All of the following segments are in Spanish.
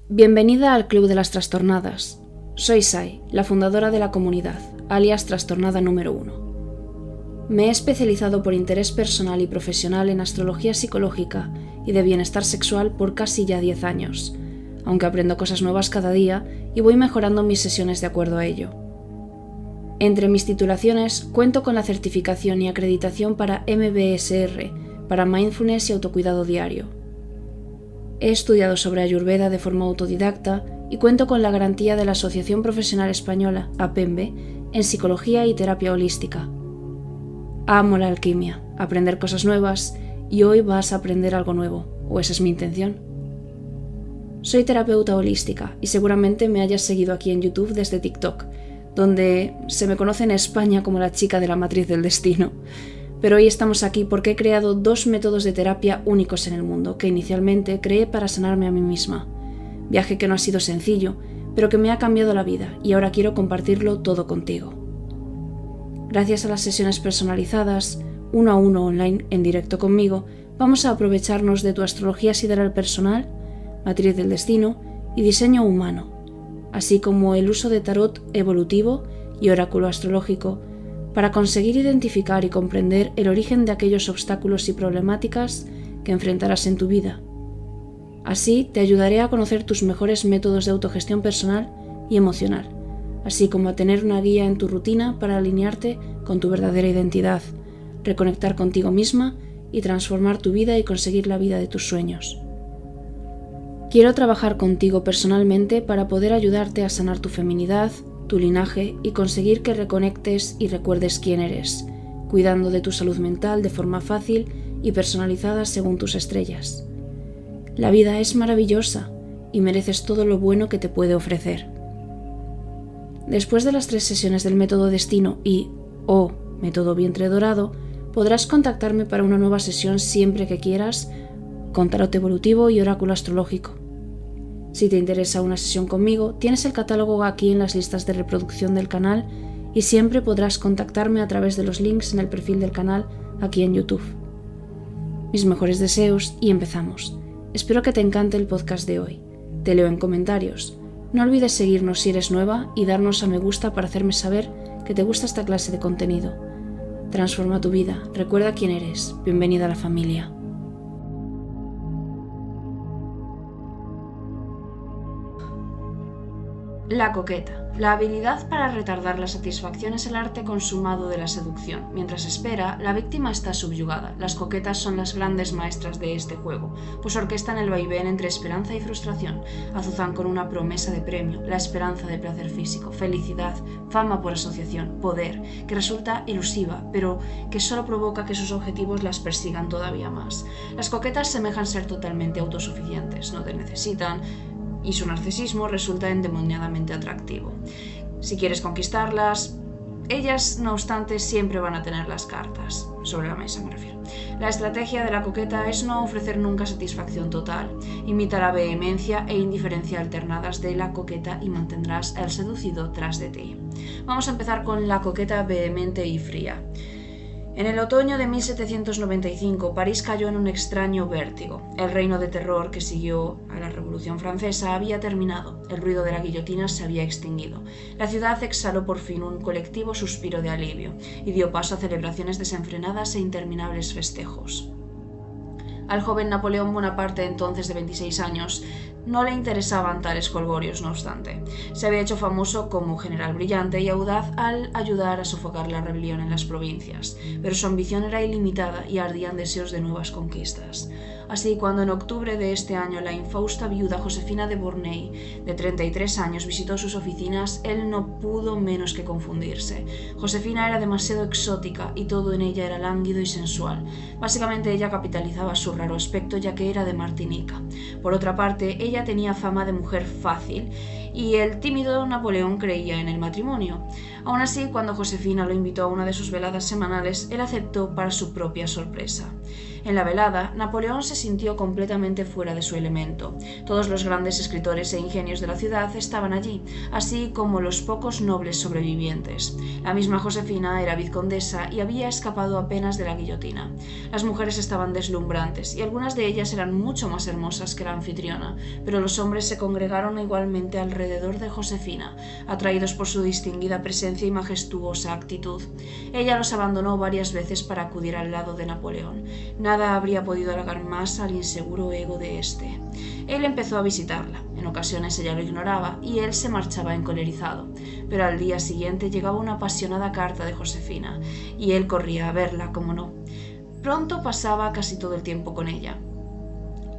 Bienvenida al Club de las Trastornadas. Soy Sai, la fundadora de la comunidad, alias Trastornada número 1. Me he especializado por interés personal y profesional en astrología psicológica y de bienestar sexual por casi ya 10 años, aunque aprendo cosas nuevas cada día y voy mejorando mis sesiones de acuerdo a ello. Entre mis titulaciones cuento con la certificación y acreditación para MBSR, para Mindfulness y Autocuidado Diario. He estudiado sobre Ayurveda de forma autodidacta y cuento con la garantía de la Asociación Profesional Española, APEMBE, en Psicología y Terapia Holística. Amo la alquimia, aprender cosas nuevas, y hoy vas a aprender algo nuevo, o esa es mi intención. Soy terapeuta holística y seguramente me hayas seguido aquí en YouTube desde TikTok, donde se me conoce en España como la chica de la matriz del destino. Pero hoy estamos aquí porque he creado 2 métodos de terapia únicos en el mundo que inicialmente creé para sanarme a mí misma. Viaje que no ha sido sencillo, pero que me ha cambiado la vida y ahora quiero compartirlo todo contigo. Gracias a las sesiones personalizadas, 1 a 1 online en directo conmigo, vamos a aprovecharnos de tu astrología sideral personal, matriz del destino y diseño humano, así como el uso de tarot evolutivo y oráculo astrológico, para conseguir identificar y comprender el origen de aquellos obstáculos y problemáticas que enfrentarás en tu vida. Así te ayudaré a conocer tus mejores métodos de autogestión personal y emocional, así como a tener una guía en tu rutina para alinearte con tu verdadera identidad, reconectar contigo misma y transformar tu vida y conseguir la vida de tus sueños. Quiero trabajar contigo personalmente para poder ayudarte a sanar tu feminidad, tu linaje y conseguir que reconectes y recuerdes quién eres, cuidando de tu salud mental de forma fácil y personalizada según tus estrellas. La vida es maravillosa y mereces todo lo bueno que te puede ofrecer. Después de las 3 sesiones del método destino y o método vientre dorado, podrás contactarme para una nueva sesión siempre que quieras con tarot evolutivo y oráculo astrológico. Si te interesa una sesión conmigo, tienes el catálogo aquí en las listas de reproducción del canal y siempre podrás contactarme a través de los links en el perfil del canal aquí en YouTube. Mis mejores deseos y empezamos. Espero que te encante el podcast de hoy. Te leo en comentarios. No olvides seguirnos si eres nueva y darnos a me gusta para hacerme saber que te gusta esta clase de contenido. Transforma tu vida, recuerda quién eres. Bienvenida a la familia. La coqueta. La habilidad para retardar la satisfacción es el arte consumado de la seducción. Mientras espera, la víctima está subyugada. Las coquetas son las grandes maestras de este juego, pues orquestan el vaivén entre esperanza y frustración. Azuzan con una promesa de premio, la esperanza de placer físico, felicidad, fama por asociación, poder, que resulta ilusiva, pero que solo provoca que sus objetivos las persigan todavía más. Las coquetas semejan ser totalmente autosuficientes, no te necesitan, y su narcisismo resulta endemoniadamente atractivo. Si quieres conquistarlas, ellas, no obstante, siempre van a tener las cartas, sobre la mesa me refiero. La estrategia de la coqueta es no ofrecer nunca satisfacción total. Imita la vehemencia e indiferencia alternadas de la coqueta y mantendrás al seducido tras de ti. Vamos a empezar con la coqueta vehemente y fría. En el otoño de 1795, París cayó en un extraño vértigo. El reino de terror que siguió a la Revolución Francesa había terminado. El ruido de la guillotina se había extinguido. La ciudad exhaló por fin un colectivo suspiro de alivio y dio paso a celebraciones desenfrenadas e interminables festejos. Al joven Napoleón Bonaparte, entonces de 26 años, no le interesaban tales jolgorios, no obstante. Se había hecho famoso como general brillante y audaz al ayudar a sofocar la rebelión en las provincias, pero su ambición era ilimitada y ardían deseos de nuevas conquistas. Así, cuando en octubre de este año la infausta viuda Josefina de Beauharnais, de 33 años, visitó sus oficinas, él no pudo menos que confundirse. Josefina era demasiado exótica y todo en ella era lánguido y sensual. Básicamente ella capitalizaba su raro aspecto ya que era de Martinica. Por otra parte, ella tenía fama de mujer fácil y el tímido Napoleón creía en el matrimonio. Aún así, cuando Josefina lo invitó a una de sus veladas semanales, él aceptó para su propia sorpresa. En la velada, Napoleón se sintió completamente fuera de su elemento. Todos los grandes escritores e ingenios de la ciudad estaban allí, así como los pocos nobles sobrevivientes. La misma Josefina era vizcondesa y había escapado apenas de la guillotina. Las mujeres estaban deslumbrantes y algunas de ellas eran mucho más hermosas que la anfitriona, pero los hombres se congregaron igualmente alrededor de Josefina, atraídos por su distinguida presencia y majestuosa actitud. Ella los abandonó varias veces para acudir al lado de Napoleón. Nada habría podido halagar más al inseguro ego de éste. Él empezó a visitarla. En ocasiones ella lo ignoraba y él se marchaba encolerizado. Pero al día siguiente llegaba una apasionada carta de Josefina y él corría a verla, como no. Pronto pasaba casi todo el tiempo con ella.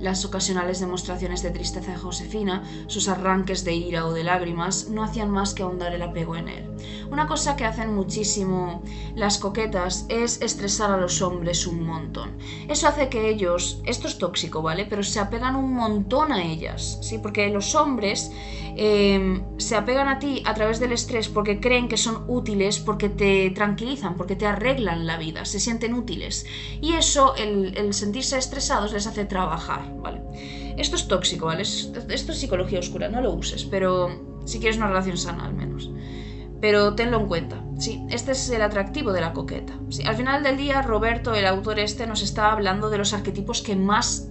Las ocasionales demostraciones de tristeza de Josefina, sus arranques de ira o de lágrimas, no hacían más que ahondar el apego en él. Una cosa que hacen muchísimo las coquetas es estresar a los hombres un montón. Eso hace que ellos, esto es tóxico, ¿vale? Pero se apegan un montón a ellas, ¿sí? Porque los hombres se apegan a ti a través del estrés porque creen que son útiles, porque te tranquilizan, porque te arreglan la vida, se sienten útiles. Y eso, el sentirse estresados les hace trabajar, ¿vale? Esto es tóxico, ¿vale? Esto es psicología oscura, no lo uses, pero si quieres una relación sana al menos. Pero tenlo en cuenta, sí, este es el atractivo de la coqueta. Sí, al final del día, Roberto, el autor nos está hablando de los arquetipos que más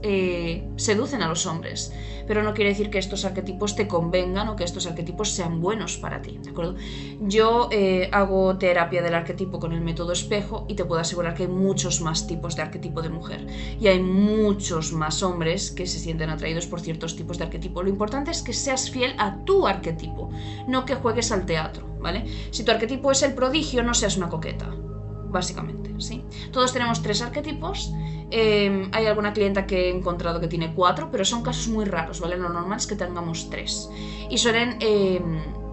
seducen a los hombres, pero no quiere decir que estos arquetipos te convengan o que estos arquetipos sean buenos para ti, ¿de acuerdo? Yo hago terapia del arquetipo con el método espejo y te puedo asegurar que hay muchos más tipos de arquetipo de mujer y hay muchos más hombres que se sienten atraídos por ciertos tipos de arquetipo. Lo importante es que seas fiel a tu arquetipo, no que juegues al teatro, ¿vale? Si tu arquetipo es el prodigio, no seas una coqueta, básicamente, ¿sí? Todos tenemos 3 arquetipos. Hay alguna clienta que he encontrado que tiene 4, pero son casos muy raros, ¿vale? Lo normal es que tengamos 3. Y suelen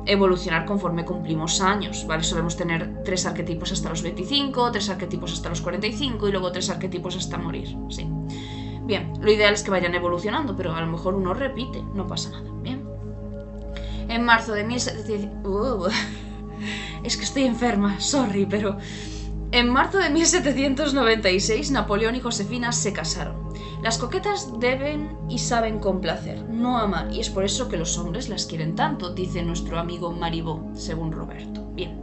evolucionar conforme cumplimos años, ¿vale? Solemos tener 3 arquetipos hasta los 25, 3 arquetipos hasta los 45 y luego 3 arquetipos hasta morir, ¿sí? Bien, lo ideal es que vayan evolucionando, pero a lo mejor uno repite, no pasa nada, ¿bien? En marzo de 1700... es que estoy enferma, sorry, pero... En marzo de 1796, Napoleón y Josefina se casaron. Las coquetas deben y saben complacer, no amar, y es por eso que los hombres las quieren tanto, dice nuestro amigo Marivaux, según Roberto. Bien.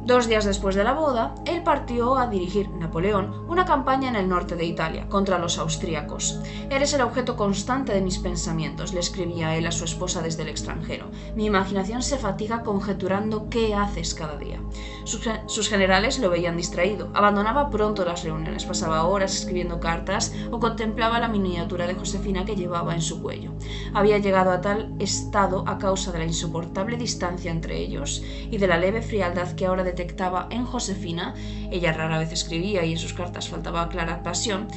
2 días después de la boda, él partió a dirigir, Napoleón, una campaña en el norte de Italia, contra los austríacos. Eres el objeto constante de mis pensamientos, le escribía él a su esposa desde el extranjero. Mi imaginación se fatiga conjeturando qué haces cada día. Sus generales lo veían distraído, abandonaba pronto las reuniones, pasaba horas escribiendo cartas o contemplaba la miniatura de Josefina que llevaba en su cuello. Había llegado a tal estado a causa de la insoportable distancia entre ellos y de la leve frialdad que ahora detectaba en Josefina, ella rara vez escribía y en sus cartas faltaba clara pasión,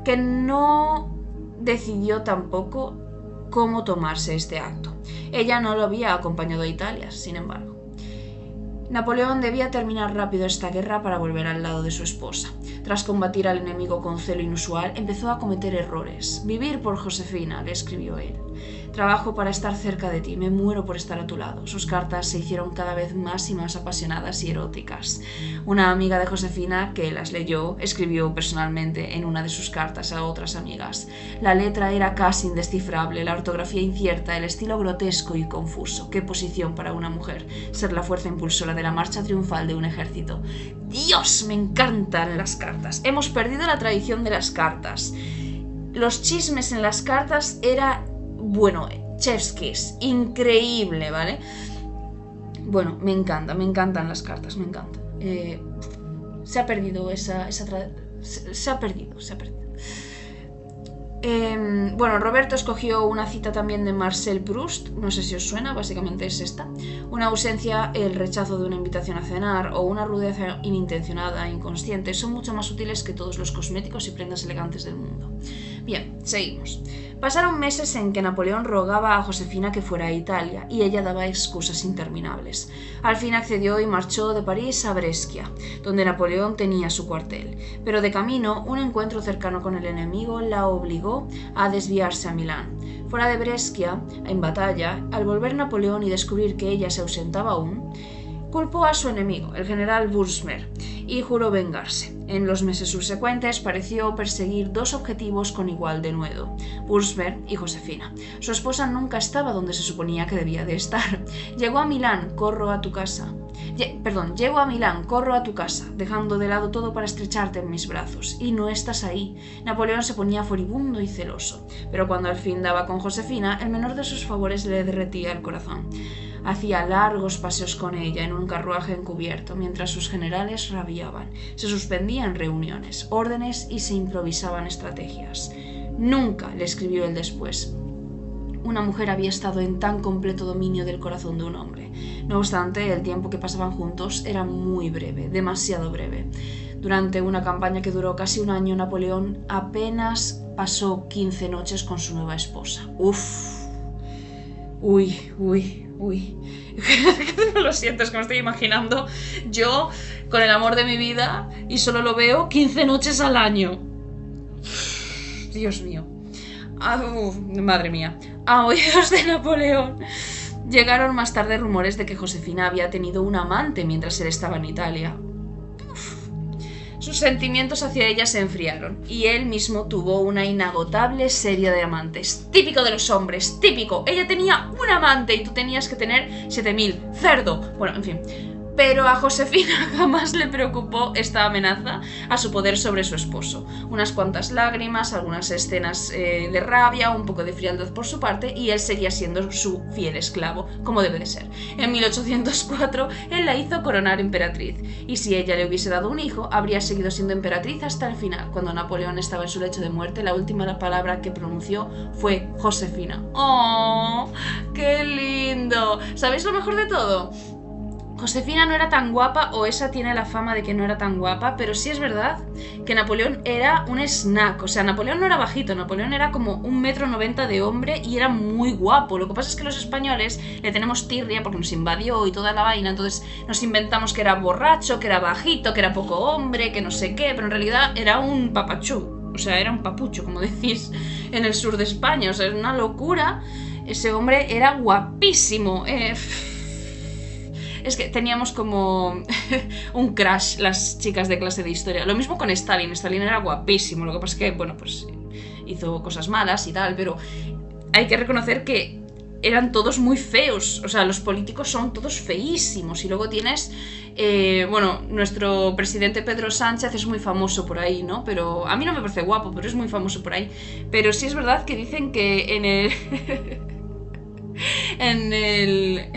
que no decidió tampoco cómo tomarse este acto. Ella no lo había acompañado a Italia, sin embargo. Napoleón debía terminar rápido esta guerra para volver al lado de su esposa. Tras combatir al enemigo con celo inusual, empezó a cometer errores. Vivir por Josefina, le escribió él. Trabajo para estar cerca de ti, me muero por estar a tu lado. Sus cartas se hicieron cada vez más y más apasionadas y eróticas. Una amiga de Josefina, que las leyó, escribió personalmente en una de sus cartas a otras amigas. La letra era casi indescifrable, la ortografía incierta, el estilo grotesco y confuso. Qué posición para una mujer, ser la fuerza impulsora de la marcha triunfal de un ejército. ¡Dios! Me encantan las cartas. Hemos perdido la tradición de las cartas. Los chismes en las cartas era... bueno, chef's kiss, increíble, ¿vale? Bueno, me encantan las cartas, me encantan. Se ha perdido se ha perdido. Bueno, Roberto escogió una cita también de Marcel Proust, no sé si os suena, básicamente es esta. Una ausencia, el rechazo de una invitación a cenar o una rudeza inintencionada e inconsciente son mucho más útiles que todos los cosméticos y prendas elegantes del mundo. Bien, seguimos. Pasaron meses en que Napoleón rogaba a Josefina que fuera a Italia y ella daba excusas interminables. Al fin accedió y marchó de París a Brescia, donde Napoleón tenía su cuartel. Pero de camino, un encuentro cercano con el enemigo la obligó a desviarse a Milán. Fuera de Brescia, en batalla, al volver Napoleón y descubrir que ella se ausentaba aún, culpó a su enemigo, el general Würmer, y juró vengarse. En los meses subsecuentes pareció perseguir dos objetivos con igual denuedo: Würmer y Josefina. Su esposa nunca estaba donde se suponía que debía de estar. Llego a Milán, corro a tu casa, dejando de lado todo para estrecharte en mis brazos, y no estás ahí. Napoleón se ponía furibundo y celoso, pero cuando al fin daba con Josefina, el menor de sus favores le derretía el corazón. Hacía largos paseos con ella en un carruaje encubierto, mientras sus generales rabiaban. Se suspendían reuniones, órdenes y se improvisaban estrategias. Nunca, le escribió él después, una mujer había estado en tan completo dominio del corazón de un hombre. No obstante, el tiempo que pasaban juntos era muy breve, demasiado breve. Durante una campaña que duró casi un año, Napoleón apenas pasó 15 noches con su nueva esposa. Uy. Lo siento, es que me estoy imaginando yo con el amor de mi vida y solo lo veo 15 noches al año. Dios mío. Madre mía. A oídos de Napoleón llegaron más tarde rumores de que Josefina había tenido un amante mientras él estaba en Italia. Sus sentimientos hacia ella se enfriaron y él mismo tuvo una inagotable serie de amantes. Típico de los hombres, típico. Ella tenía un amante y tú tenías que tener 7000. Cerdo. Bueno, en fin. Pero a Josefina jamás le preocupó esta amenaza a su poder sobre su esposo. Unas cuantas lágrimas, algunas escenas de rabia, un poco de frialdad por su parte, y él seguía siendo su fiel esclavo, como debe de ser. En 1804, él la hizo coronar emperatriz, y si ella le hubiese dado un hijo, habría seguido siendo emperatriz hasta el final. Cuando Napoleón estaba en su lecho de muerte, la última palabra que pronunció fue Josefina. ¡Oh, qué lindo! ¿Sabéis lo mejor de todo? Josefina no era tan guapa, o esa tiene la fama de que no era tan guapa, pero sí es verdad que Napoleón era un snack. O sea, Napoleón no era bajito, Napoleón era como 1,90 m de hombre y era muy guapo. Lo que pasa es que los españoles le tenemos tirria porque nos invadió y toda la vaina, entonces nos inventamos que era borracho, que era bajito, que era poco hombre, que no sé qué, pero en realidad era un papachú, o sea, era un papucho, como decís en el sur de España. O sea, es una locura. Ese hombre era guapísimo. Es que teníamos como un crush las chicas de clase de historia. Lo mismo con Stalin. Stalin era guapísimo. Lo que pasa es que, bueno, pues hizo cosas malas y tal, pero hay que reconocer que eran todos muy feos. O sea, los políticos son todos feísimos. Y luego tienes, bueno, nuestro presidente Pedro Sánchez es muy famoso por ahí, ¿no? Pero a mí no me parece guapo, pero es muy famoso por ahí. Pero sí es verdad que dicen que en el...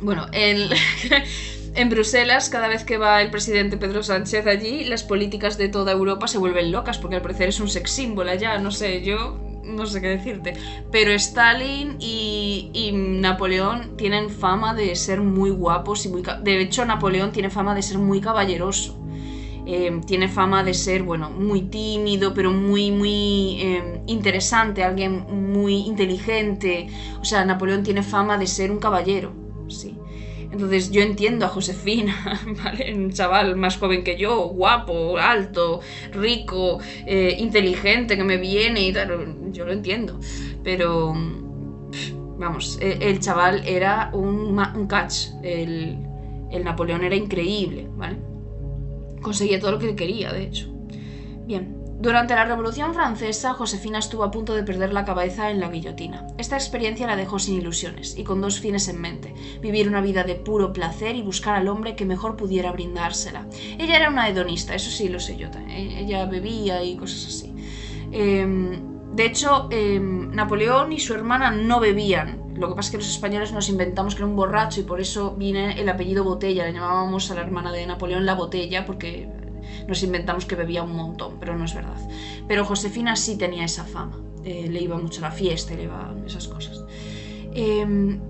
Bueno, en Bruselas, cada vez que va el presidente Pedro Sánchez allí, las políticas de toda Europa se vuelven locas, porque al parecer es un sex symbol allá, no sé, yo no sé qué decirte. Pero Stalin y Napoleón tienen fama de ser muy guapos y muy... De hecho, Napoleón tiene fama de ser muy caballeroso. Tiene fama de ser, bueno, muy tímido, pero muy interesante, alguien muy inteligente. O sea, Napoleón tiene fama de ser un caballero. Sí. Entonces yo entiendo a Josefina, ¿vale? Un chaval más joven que yo, guapo, alto, rico, inteligente, que me viene y tal, yo lo entiendo. Pero, vamos, el chaval era un catch, el Napoleón era increíble, ¿vale? Conseguía todo lo que quería, de hecho. Bien. Durante la Revolución Francesa, Josefina estuvo a punto de perder la cabeza en la guillotina. Esta experiencia la dejó sin ilusiones y con dos fines en mente: vivir una vida de puro placer y buscar al hombre que mejor pudiera brindársela. Ella era una hedonista, eso sí lo sé yo también. Ella bebía y cosas así. De hecho, Napoleón y su hermana no bebían. Lo que pasa es que los españoles nos inventamos que era un borracho y por eso viene el apellido Botella. Le llamábamos a la hermana de Napoleón la Botella porque... nos inventamos que bebía un montón, pero no es verdad. Pero Josefina sí tenía esa fama. Le iba mucho a la fiesta y le iba esas cosas.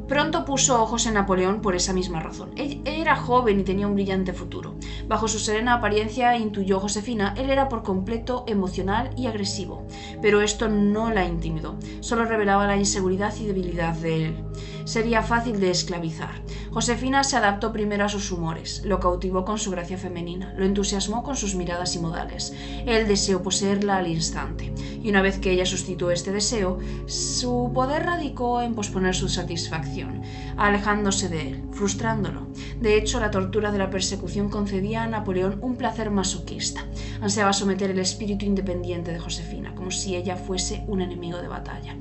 Pronto puso ojos en Napoleón por esa misma razón. Él era joven y tenía un brillante futuro. Bajo su serena apariencia, intuyó Josefina, él era por completo emocional y agresivo. Pero esto no la intimidó, solo revelaba la inseguridad y debilidad de él. Sería fácil de esclavizar. Josefina se adaptó primero a sus humores, lo cautivó con su gracia femenina, lo entusiasmó con sus miradas y modales. Él deseó poseerla al instante, y una vez que ella suscitó este deseo, su poder radicó en posponer su satisfacción, alejándose de él, frustrándolo. De hecho, la tortura de la persecución concedía a Napoleón un placer masoquista. Ansiaba someter el espíritu independiente de Josefina, como si ella fuese un enemigo de batalla.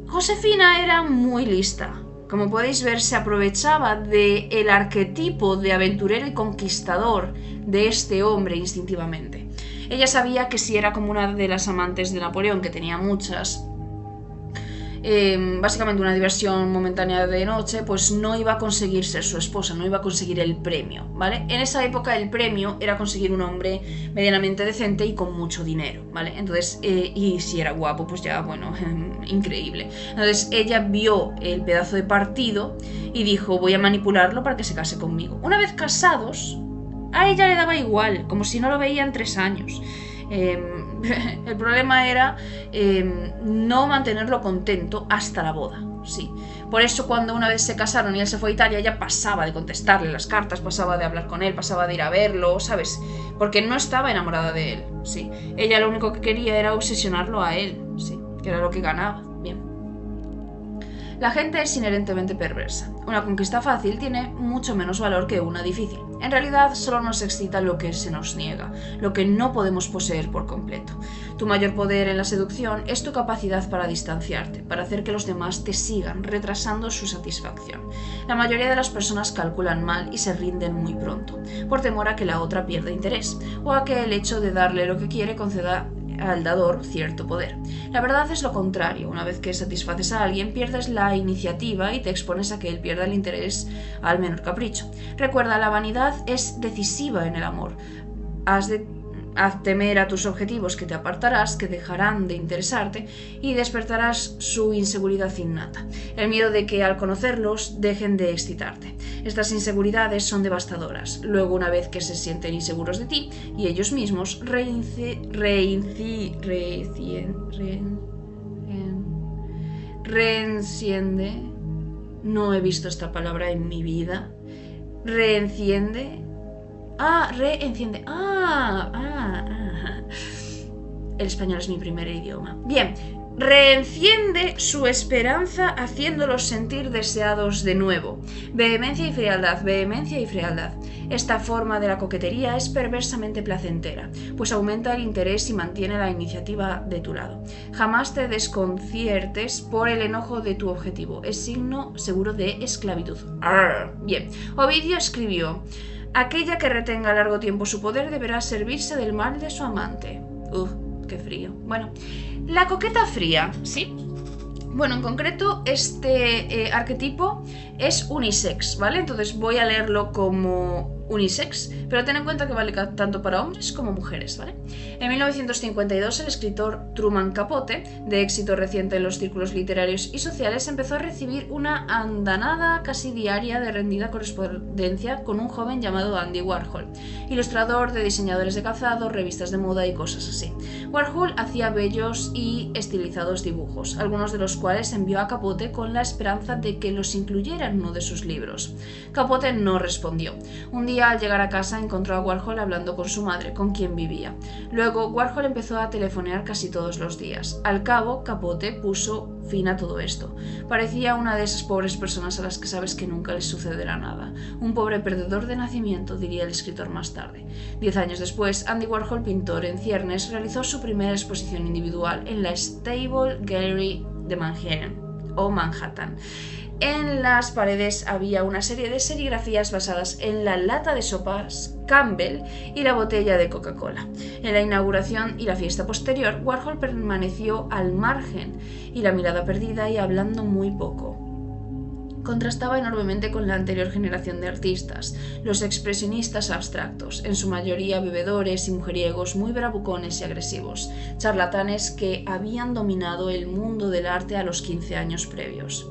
Josefina era muy lista. Como podéis ver, se aprovechaba del arquetipo de aventurero y conquistador de este hombre instintivamente. Ella sabía que si era como una de las amantes de Napoleón, que tenía muchas, básicamente una diversión momentánea de noche, pues no iba a conseguir ser su esposa, no iba a conseguir el premio, ¿vale? En esa época el premio era conseguir un hombre medianamente decente y con mucho dinero, ¿vale? Entonces, y si era guapo, pues ya, bueno, increíble. Entonces ella vio el pedazo de partido y dijo, voy a manipularlo para que se case conmigo. Una vez casados, a ella le daba igual, como si no lo veía en 3 años. El problema era no mantenerlo contento hasta la boda, sí. Por eso cuando una vez se casaron y él se fue a Italia, ella pasaba de contestarle las cartas, pasaba de hablar con él, pasaba de ir a verlo, ¿sabes? Porque no estaba enamorada de él, sí. Ella lo único que quería era obsesionarlo a él, sí, que era lo que ganaba, bien. La gente es inherentemente perversa. Una conquista fácil tiene mucho menos valor que una difícil. En realidad, solo nos excita lo que se nos niega, lo que no podemos poseer por completo. Tu mayor poder en la seducción es tu capacidad para distanciarte, para hacer que los demás te sigan, retrasando su satisfacción. La mayoría de las personas calculan mal y se rinden muy pronto, por temor a que la otra pierda interés, o a que el hecho de darle lo que quiere conceda al dador cierto poder. La verdad es lo contrario. Una vez que satisfaces a alguien, pierdes la iniciativa y te expones a que él pierda el interés al menor capricho. Recuerda, la vanidad es decisiva en el amor. Haz temer a tus objetivos que te apartarás, que dejarán de interesarte y despertarás su inseguridad innata, el miedo de que al conocerlos dejen de excitarte. Estas inseguridades son devastadoras. Luego, una vez que se sienten inseguros de ti y ellos mismos, reenciende, no he visto esta palabra en mi vida, reenciende. Reenciende. El español es mi primer idioma. Bien, reenciende su esperanza haciéndolos sentir deseados de nuevo. Vehemencia y frialdad, vehemencia y frialdad. Esta forma de la coquetería es perversamente placentera, pues aumenta el interés y mantiene la iniciativa de tu lado. Jamás te desconciertes por el enojo de tu objetivo. Es signo seguro de esclavitud. Bien, Ovidio escribió: aquella que retenga largo tiempo su poder deberá servirse del mal de su amante. Qué frío. Bueno, la coqueta fría, ¿sí? Bueno, en concreto este arquetipo es unisex, ¿vale? Entonces voy a leerlo como unisex, pero ten en cuenta que vale tanto para hombres como mujeres, ¿vale? En 1952 el escritor Truman Capote, de éxito reciente en los círculos literarios y sociales, empezó a recibir una andanada casi diaria de rendida correspondencia con un joven llamado Andy Warhol, ilustrador de diseñadores de calzado, revistas de moda y cosas así. Warhol hacía bellos y estilizados dibujos, algunos de los cuales envió a Capote con la esperanza de que los incluyera en uno de sus libros. Capote no respondió. Un día, al llegar a casa, encontró a Warhol hablando con su madre, con quien vivía. Luego, Warhol empezó a telefonear casi todos los días. Al cabo, Capote puso fin a todo esto. Parecía una de esas pobres personas a las que sabes que nunca les sucederá nada. Un pobre perdedor de nacimiento, diría el escritor más tarde. 10 años después, Andy Warhol, pintor en ciernes, realizó su primera exposición individual en la Stable Gallery de Manhattan. En las paredes había una serie de serigrafías basadas en la lata de sopas Campbell y la botella de Coca-Cola. En la inauguración y la fiesta posterior, Warhol permaneció al margen y la mirada perdida y hablando muy poco. contrastaba enormemente con la anterior generación de artistas, los expresionistas abstractos, en su mayoría bebedores y mujeriegos muy bravucones y agresivos, charlatanes que habían dominado el mundo del arte en los 15 años previos.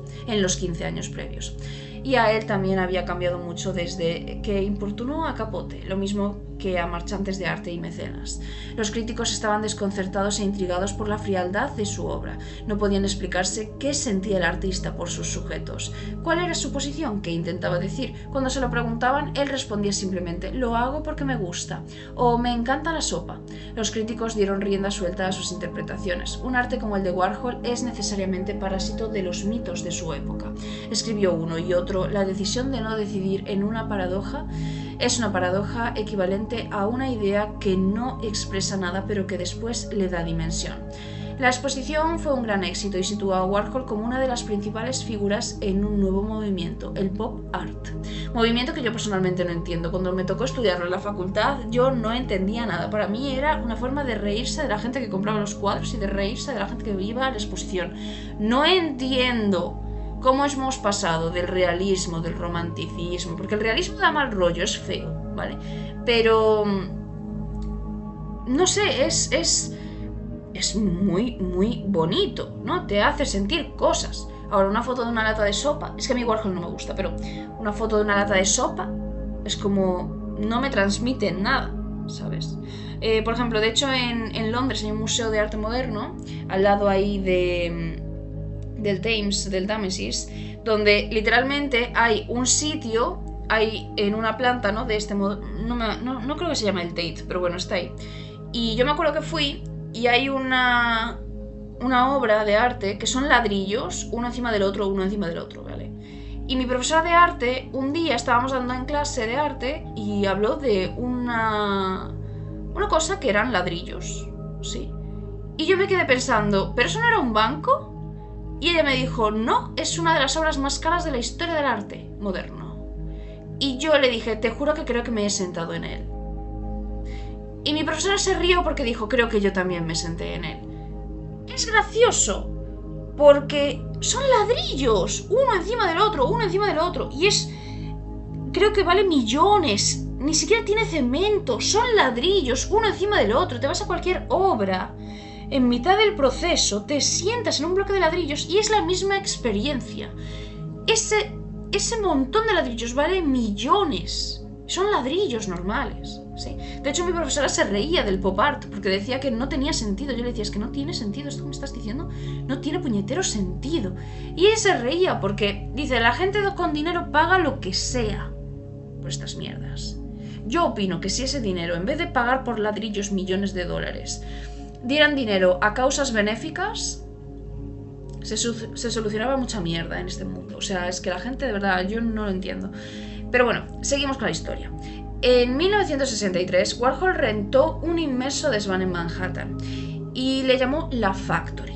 Y a él también había cambiado mucho desde que importunó a Capote, lo mismo que a marchantes de arte y mecenas. Los críticos estaban desconcertados e intrigados por la frialdad de su obra. No podían explicarse qué sentía el artista por sus sujetos. ¿Cuál era su posición? ¿Qué intentaba decir? Cuando se lo preguntaban, él respondía simplemente: lo hago porque me gusta, o me encanta la sopa. Los críticos dieron rienda suelta a sus interpretaciones. Un arte como el de Warhol es necesariamente parásito de los mitos de su época. Escribió uno y otro: la decisión de no decidir es una paradoja equivalente a una idea que no expresa nada pero que después le da dimensión. La exposición fue un gran éxito y situó a Warhol como una de las principales figuras en un nuevo movimiento, el pop art. Movimiento que yo personalmente no entiendo. Cuando me tocó estudiarlo en la facultad, yo no entendía nada. Para mí era una forma de reírse de la gente que compraba los cuadros y de reírse de la gente que iba a la exposición. No entiendo cómo hemos pasado del realismo, del romanticismo, porque el realismo da mal rollo, es feo, ¿vale? Pero no sé, es muy, muy bonito, ¿no? Te hace sentir cosas. Ahora, una foto de una lata de sopa, es que a mí Warhol no me gusta, pero una foto de una lata de sopa es como, no me transmite nada, ¿sabes? Por ejemplo, de hecho en Londres hay un museo de arte moderno, al lado ahí del Támesis, donde literalmente hay un sitio, hay en una planta, ¿no? De este modo, no creo que se llame el Tate, pero bueno, está ahí. Y yo me acuerdo que fui y hay una obra de arte que son ladrillos, uno encima del otro, ¿vale? Y mi profesora de arte, un día estábamos dando en clase de arte y habló de una cosa que eran ladrillos, ¿sí? Y yo me quedé pensando, ¿pero eso no era un banco? Y ella me dijo: no, es una de las obras más caras de la historia del arte moderno. Y yo le dije: te juro que creo que me he sentado en él. Y mi profesora se rió porque dijo: creo que yo también me senté en él. Es gracioso, porque son ladrillos, uno encima del otro, y creo que vale millones, ni siquiera tiene cemento, son ladrillos, uno encima del otro. Te vas a cualquier obra, en mitad del proceso te sientas en un bloque de ladrillos y es la misma experiencia. Ese montón de ladrillos vale millones. Son ladrillos normales, ¿sí? De hecho, mi profesora se reía del pop art porque decía que no tenía sentido. Yo le decía: es que no tiene sentido, esto que me estás diciendo no tiene puñetero sentido. Y ella se reía porque dice: la gente con dinero paga lo que sea por estas mierdas. Yo opino que si ese dinero, en vez de pagar por ladrillos millones de dólares, dieran dinero a causas benéficas, se solucionaba mucha mierda en este mundo. O sea, es que la gente, de verdad, yo no lo entiendo. Pero bueno, seguimos con la historia. En 1963, Warhol rentó un inmenso desván en Manhattan y le llamó La Factory,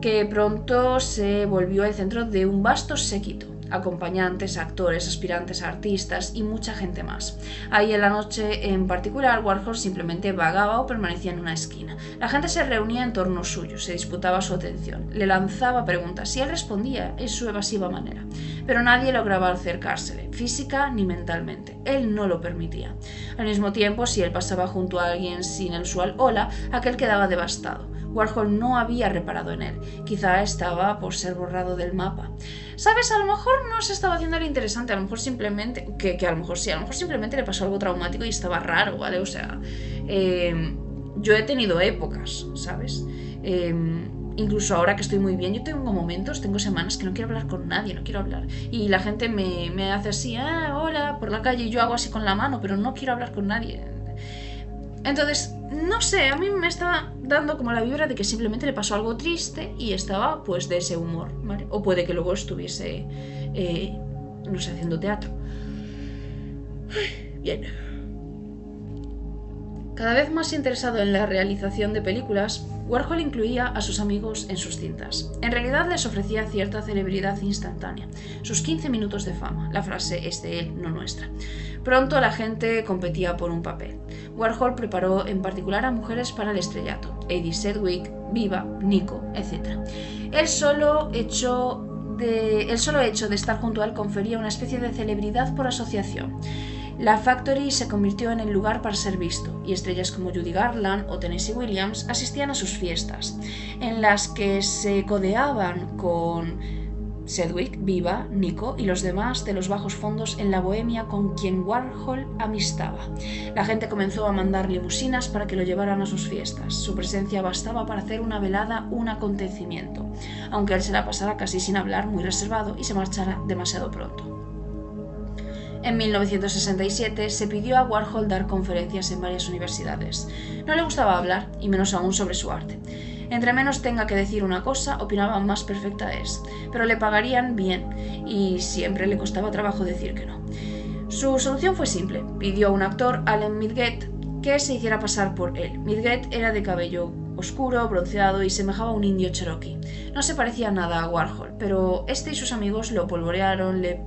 que pronto se volvió el centro de un vasto séquito. Acompañantes, actores, aspirantes a artistas y mucha gente más. Ahí en la noche en particular, Warhol simplemente vagaba o permanecía en una esquina. La gente se reunía en torno suyo, se disputaba su atención, le lanzaba preguntas y él respondía en su evasiva manera. Pero nadie lograba acercársele, física ni mentalmente. Él no lo permitía. Al mismo tiempo, si él pasaba junto a alguien sin el usual hola, aquel quedaba devastado. Warhol no había reparado en él. Quizá estaba por ser borrado del mapa. ¿Sabes? A lo mejor no se estaba haciendo el interesante, a lo mejor simplemente... Que a lo mejor sí, a lo mejor simplemente le pasó algo traumático y estaba raro, ¿vale? O sea, yo he tenido épocas, ¿sabes? Incluso ahora que estoy muy bien, yo tengo momentos, tengo semanas que no quiero hablar con nadie, no quiero hablar. Y la gente me hace así: hola, por la calle, y yo hago así con la mano, pero no quiero hablar con nadie. Entonces, no sé, a mí me estaba dando como la vibra de que simplemente le pasó algo triste y estaba pues de ese humor, ¿vale? O puede que luego estuviese, no sé, haciendo teatro. Bien. Cada vez más interesado en la realización de películas, Warhol incluía a sus amigos en sus cintas. En realidad les ofrecía cierta celebridad instantánea, sus 15 minutos de fama. La frase es de él, no nuestra. Pronto la gente competía por un papel. Warhol preparó en particular a mujeres para el estrellato: Edie Sedgwick, Viva, Nico, etc. Él solo echó el solo hecho de estar junto a él confería una especie de celebridad por asociación. La Factory se convirtió en el lugar para ser visto, y estrellas como Judy Garland o Tennessee Williams asistían a sus fiestas, en las que se codeaban con Sedgwick, Viva, Nico y los demás de los bajos fondos en la bohemia con quien Warhol amistaba. La gente comenzó a mandar limusinas para que lo llevaran a sus fiestas. Su presencia bastaba para hacer una velada un acontecimiento, aunque él se la pasara casi sin hablar, muy reservado, y se marchara demasiado pronto. En 1967 se pidió a Warhol dar conferencias en varias universidades. No le gustaba hablar, y menos aún sobre su arte. Entre menos tenga que decir una cosa, opinaba más perfecta es, pero le pagarían bien, y siempre le costaba trabajo decir que no. Su solución fue simple. Pidió a un actor, Allen Midgett, que se hiciera pasar por él. Midgett era de cabello oscuro, bronceado y semejaba a un indio cherokee. No se parecía nada a Warhol, pero este y sus amigos lo polvorearon, le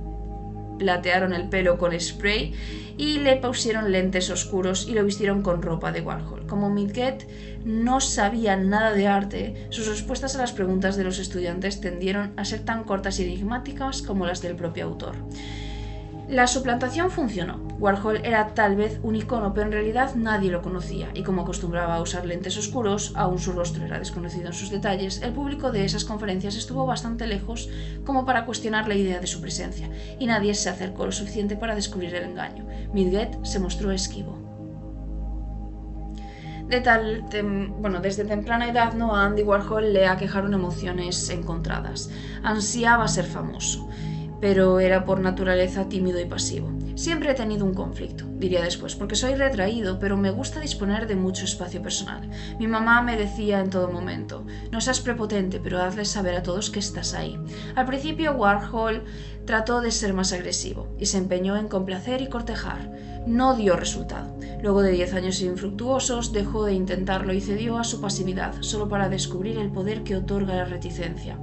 platearon el pelo con spray y le pusieron lentes oscuros y lo vistieron con ropa de Warhol. Como Midgett no sabía nada de arte, sus respuestas a las preguntas de los estudiantes tendieron a ser tan cortas y enigmáticas como las del propio autor. La suplantación funcionó. Warhol era tal vez un icono, pero en realidad nadie lo conocía, y como acostumbraba a usar lentes oscuros, aún su rostro era desconocido en sus detalles, el público de esas conferencias estuvo bastante lejos como para cuestionar la idea de su presencia, y nadie se acercó lo suficiente para descubrir el engaño. Midgett se mostró esquivo. Desde temprana edad, a Andy Warhol le aquejaron emociones encontradas. Ansiaba ser famoso, pero era por naturaleza tímido y pasivo. Siempre he tenido un conflicto, diría después, porque soy retraído, pero me gusta disponer de mucho espacio personal. Mi mamá me decía en todo momento: no seas prepotente, pero hazles saber a todos que estás ahí. Al principio Warhol trató de ser más agresivo y se empeñó en complacer y cortejar. No dio resultado. Luego de 10 años infructuosos, dejó de intentarlo y cedió a su pasividad, solo para descubrir el poder que otorga la reticencia.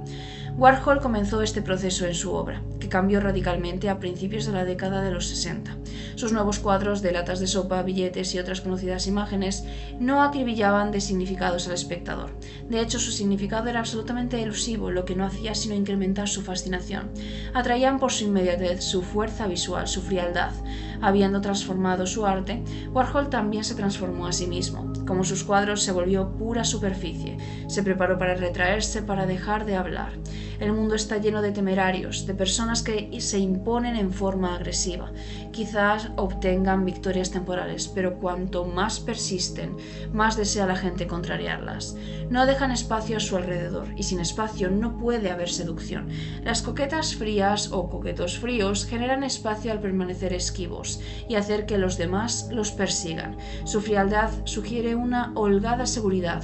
Warhol comenzó este proceso en su obra, que cambió radicalmente a principios de la década de los 60. Sus nuevos cuadros de latas de sopa, billetes y otras conocidas imágenes no acribillaban de significados al espectador. De hecho, su significado era absolutamente elusivo, lo que no hacía sino incrementar su fascinación. Atraían por su inmediatez, su fuerza visual, su frialdad. Habiendo transformado su arte, Warhol también se transformó a sí mismo. Como sus cuadros, se volvió pura superficie. Se preparó para retraerse, para dejar de hablar. El mundo está lleno de temerarios, de personas que se imponen en forma agresiva. Quizás obtengan victorias temporales, pero cuanto más persisten, más desea la gente contrariarlas. No dejan espacio a su alrededor, y sin espacio no puede haber seducción. Las coquetas frías o coquetos fríos generan espacio al permanecer esquivos y hacer que los demás los persigan. Su frialdad sugiere una holgada seguridad,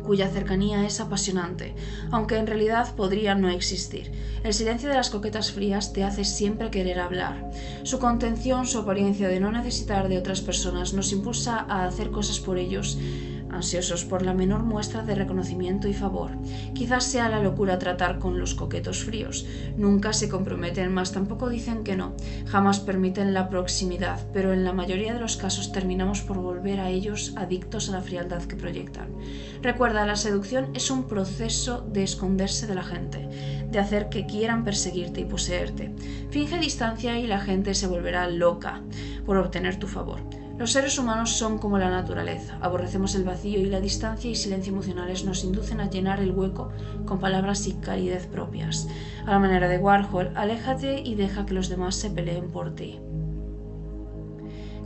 cuya cercanía es apasionante, aunque en realidad podría no existir. El silencio de las coquetas frías te hace siempre querer hablar. Su contención, su apariencia de no necesitar de otras personas, nos impulsa a hacer cosas por ellos, ansiosos por la menor muestra de reconocimiento y favor. Quizás sea la locura tratar con los coquetos fríos. Nunca se comprometen, mas tampoco dicen que no. Jamás permiten la proximidad, pero en la mayoría de los casos terminamos por volver a ellos adictos a la frialdad que proyectan. Recuerda, la seducción es un proceso de esconderse de la gente, de hacer que quieran perseguirte y poseerte. Finge distancia y la gente se volverá loca por obtener tu favor. Los seres humanos son como la naturaleza, aborrecemos el vacío y la distancia y silencio emocionales nos inducen a llenar el hueco con palabras y calidez propias. A la manera de Warhol, aléjate y deja que los demás se peleen por ti.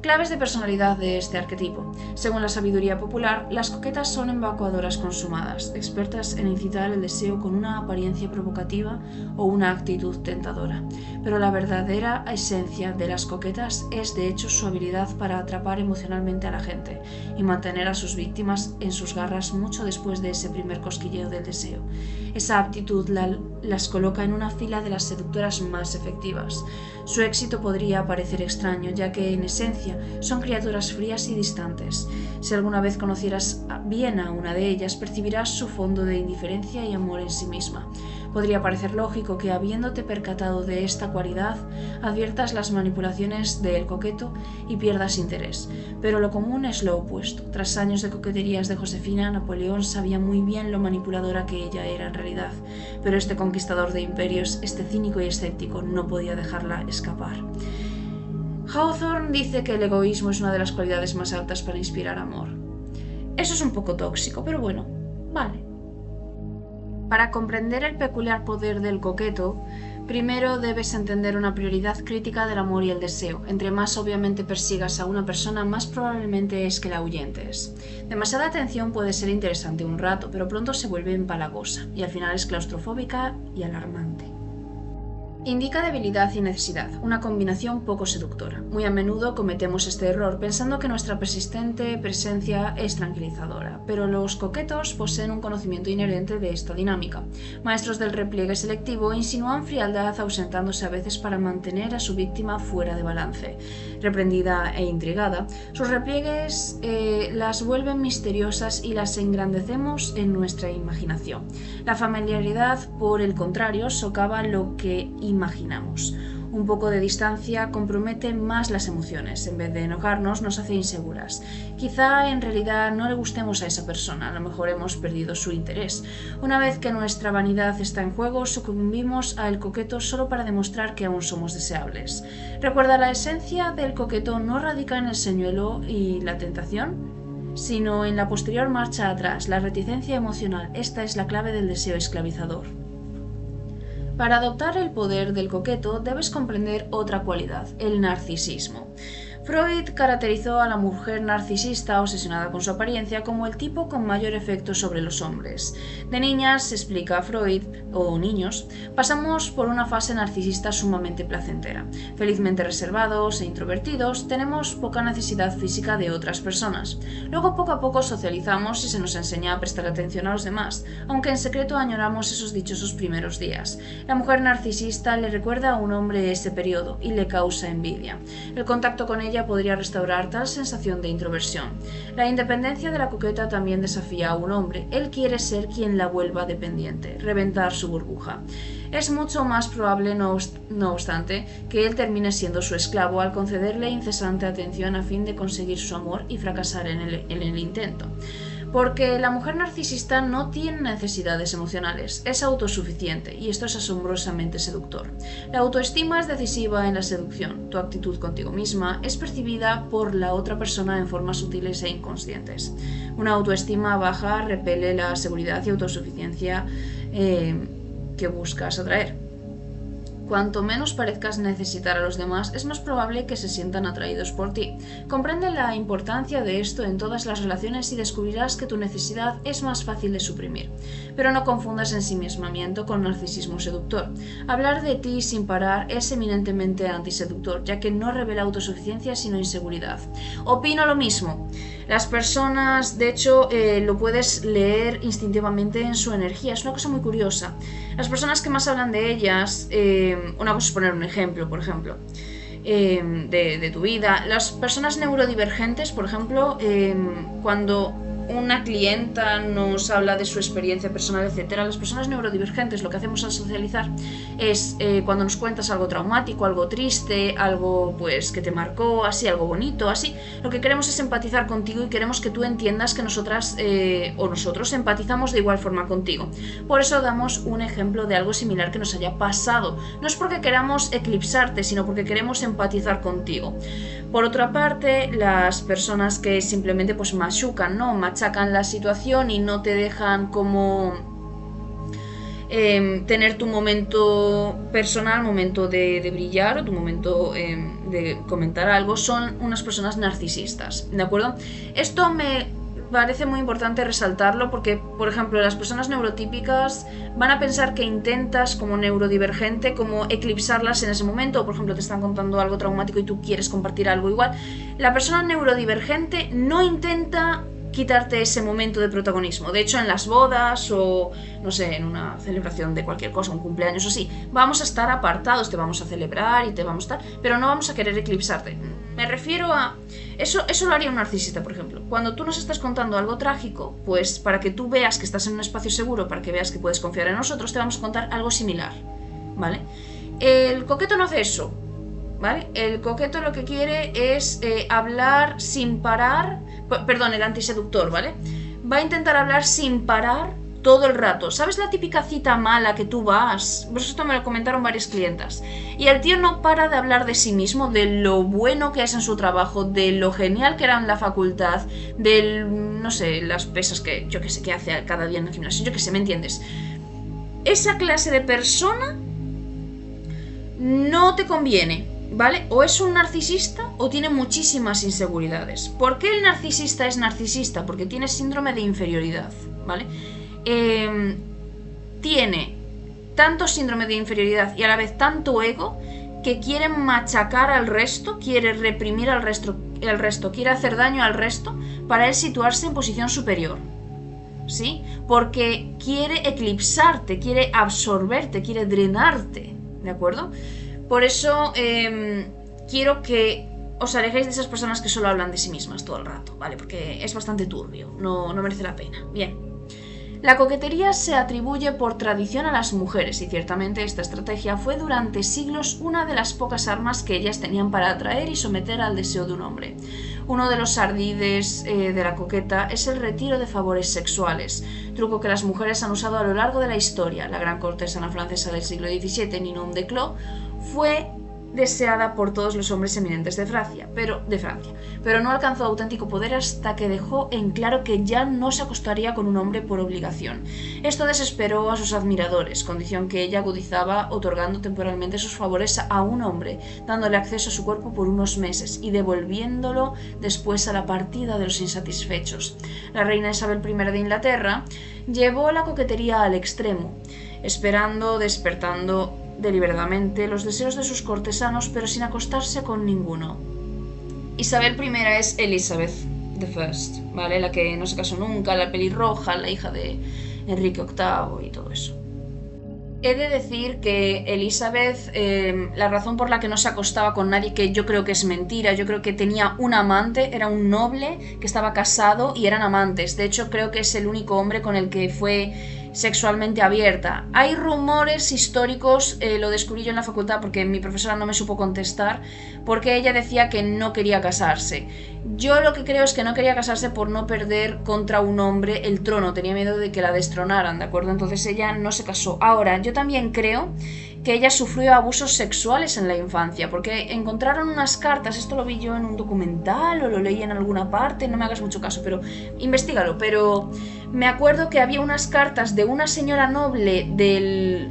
Claves de personalidad de este arquetipo. Según la sabiduría popular, las coquetas son evacuadoras consumadas, expertas en incitar el deseo con una apariencia provocativa o una actitud tentadora. Pero la verdadera esencia de las coquetas es de hecho su habilidad para atrapar emocionalmente a la gente y mantener a sus víctimas en sus garras mucho después de ese primer cosquilleo del deseo. Esa aptitud las coloca en una fila de las seductoras más efectivas. Su éxito podría parecer extraño, ya que en esencia son criaturas frías y distantes. Si alguna vez conocieras bien a una de ellas, percibirás su fondo de indiferencia y amor en sí misma. Podría parecer lógico que, habiéndote percatado de esta cualidad, adviertas las manipulaciones del coqueto y pierdas interés, pero lo común es lo opuesto. Tras años de coqueterías de Josefina, Napoleón sabía muy bien lo manipuladora que ella era en realidad, pero este conquistador de imperios, este cínico y escéptico, no podía dejarla escapar. Hawthorne dice que el egoísmo es una de las cualidades más altas para inspirar amor. Eso es un poco tóxico, pero bueno, vale. Para comprender el peculiar poder del coqueto, primero debes entender una prioridad crítica del amor y el deseo. Entre más obviamente persigas a una persona, más probablemente es que la ahuyentes. Demasiada atención puede ser interesante un rato, pero pronto se vuelve empalagosa y al final es claustrofóbica y alarmante. Indica debilidad y necesidad, una combinación poco seductora. Muy a menudo cometemos este error pensando que nuestra persistente presencia es tranquilizadora, pero los coquetos poseen un conocimiento inherente de esta dinámica. Maestros del repliegue selectivo insinúan frialdad ausentándose a veces para mantener a su víctima fuera de balance. Reprendida e intrigada, sus repliegues las vuelven misteriosas y las engrandecemos en nuestra imaginación. La familiaridad, por el contrario, socava lo que imaginamos. Un poco de distancia compromete más las emociones. En vez de enojarnos, nos hace inseguras. Quizá en realidad no le gustemos a esa persona, a lo mejor hemos perdido su interés. Una vez que nuestra vanidad está en juego, sucumbimos al coqueto solo para demostrar que aún somos deseables. Recuerda, la esencia del coqueto no radica en el señuelo y la tentación, sino en la posterior marcha atrás, la reticencia emocional. Esta es la clave del deseo esclavizador. Para adoptar el poder del coqueto debes comprender otra cualidad, el narcisismo. Freud caracterizó a la mujer narcisista obsesionada con su apariencia como el tipo con mayor efecto sobre los hombres. De niñas, explica Freud, o niños, pasamos por una fase narcisista sumamente placentera. Felizmente reservados e introvertidos, tenemos poca necesidad física de otras personas. Luego poco a poco socializamos y se nos enseña a prestar atención a los demás, aunque en secreto añoramos esos dichosos primeros días. La mujer narcisista le recuerda a un hombre ese periodo y le causa envidia. El contacto con ella podría restaurar tal sensación de introversión. La independencia de la coqueta también desafía a un hombre. Él quiere ser quien la vuelva dependiente, reventar su burbuja. Es mucho más probable, no obstante, que él termine siendo su esclavo al concederle incesante atención a fin de conseguir su amor y fracasar en el intento. Porque la mujer narcisista no tiene necesidades emocionales, es autosuficiente y esto es asombrosamente seductor. La autoestima es decisiva en la seducción. Tu actitud contigo misma es percibida por la otra persona en formas sutiles e inconscientes. Una autoestima baja repele la seguridad y autosuficiencia que buscas atraer. Cuanto menos parezcas necesitar a los demás, es más probable que se sientan atraídos por ti. Comprende la importancia de esto en todas las relaciones y descubrirás que tu necesidad es más fácil de suprimir. Pero no confundas ensimismamiento con narcisismo seductor. Hablar de ti sin parar es eminentemente antiseductor, ya que no revela autosuficiencia sino inseguridad. Opino lo mismo. Las personas, de hecho, lo puedes leer instintivamente en su energía. Es una cosa muy curiosa. Las personas que más hablan de ellas, una cosa es poner un ejemplo, por ejemplo, de tu vida. Las personas neurodivergentes, por ejemplo, cuando una clienta nos habla de su experiencia personal, etc. Las personas neurodivergentes lo que hacemos al socializar es cuando nos cuentas algo traumático, algo triste, algo pues que te marcó, así, algo bonito, así, lo que queremos es empatizar contigo y queremos que tú entiendas que nosotras o nosotros empatizamos de igual forma contigo. Por eso damos un ejemplo de algo similar que nos haya pasado. No es porque queramos eclipsarte, sino porque queremos empatizar contigo. Por otra parte, las personas que simplemente pues machucan, ¿no? Machacan la situación y no te dejan como tener tu momento personal, momento de brillar o tu momento de comentar algo, son unas personas narcisistas, ¿de acuerdo? Esto me parece muy importante resaltarlo porque, por ejemplo, las personas neurotípicas van a pensar que intentas como neurodivergente como eclipsarlas en ese momento, o por ejemplo te están contando algo traumático y tú quieres compartir algo igual. La persona neurodivergente no intenta quitarte ese momento de protagonismo. De hecho, en las bodas o, no sé, en una celebración de cualquier cosa, un cumpleaños o así, vamos a estar apartados, te vamos a celebrar y te vamos a estar, pero no vamos a querer eclipsarte. Me refiero a... Eso lo haría un narcisista, por ejemplo. Cuando tú nos estás contando algo trágico, pues para que tú veas que estás en un espacio seguro, para que veas que puedes confiar en nosotros, te vamos a contar algo similar, ¿vale? El coqueto no hace eso, ¿vale? El coqueto lo que quiere es hablar sin parar... Perdón, el antiseductor, ¿vale? Va a intentar hablar sin parar todo el rato. ¿Sabes la típica cita mala que tú vas? Pues esto me lo comentaron varias clientas. Y el tío no para de hablar de sí mismo, de lo bueno que es en su trabajo, de lo genial que era en la facultad, del, no sé, las pesas que yo que sé que hace cada día en el gimnasio, yo que sé, ¿me entiendes? Esa clase de persona no te conviene, ¿vale? O es un narcisista o tiene muchísimas inseguridades. ¿Por qué el narcisista es narcisista? Porque tiene síndrome de inferioridad, ¿vale? Tiene tanto síndrome de inferioridad y a la vez tanto ego que quiere machacar al resto, quiere reprimir al resto, quiere hacer daño al resto para él situarse en posición superior, ¿sí? Porque quiere eclipsarte, quiere absorberte, quiere drenarte, ¿de acuerdo? Por eso quiero que os alejéis de esas personas que solo hablan de sí mismas todo el rato, ¿vale? Porque es bastante turbio, no merece la pena. Bien. La coquetería se atribuye por tradición a las mujeres y ciertamente esta estrategia fue durante siglos una de las pocas armas que ellas tenían para atraer y someter al deseo de un hombre. Uno de los ardides de la coqueta es el retiro de favores sexuales, truco que las mujeres han usado a lo largo de la historia. La gran cortesana francesa del siglo XVII, Ninon de Clos, fue deseada por todos los hombres eminentes de Francia, pero no alcanzó auténtico poder hasta que dejó en claro que ya no se acostaría con un hombre por obligación. Esto desesperó a sus admiradores, condición que ella agudizaba otorgando temporalmente sus favores a un hombre, dándole acceso a su cuerpo por unos meses y devolviéndolo después a la partida de los insatisfechos. La reina Isabel I de Inglaterra llevó la coquetería al extremo, despertando deliberadamente los deseos de sus cortesanos, pero sin acostarse con ninguno. Isabel I es Elizabeth I, ¿vale? La que no se casó nunca, la pelirroja, la hija de Enrique VIII y todo eso. He de decir que Elizabeth, la razón por la que no se acostaba con nadie, que yo creo que es mentira, yo creo que tenía un amante, era un noble que estaba casado y eran amantes. De hecho, creo que es el único hombre con el que fue sexualmente abierta. Hay rumores históricos, lo descubrí yo en la facultad porque mi profesora no me supo contestar, porque ella decía que no quería casarse. Yo lo que creo es que no quería casarse por no perder contra un hombre el trono, tenía miedo de que la destronaran, ¿de acuerdo? Entonces ella no se casó. Ahora, yo también creo que ella sufrió abusos sexuales en la infancia, porque encontraron unas cartas, esto lo vi yo en un documental o lo leí en alguna parte, no me hagas mucho caso, pero investígalo, pero me acuerdo que había unas cartas de una señora noble de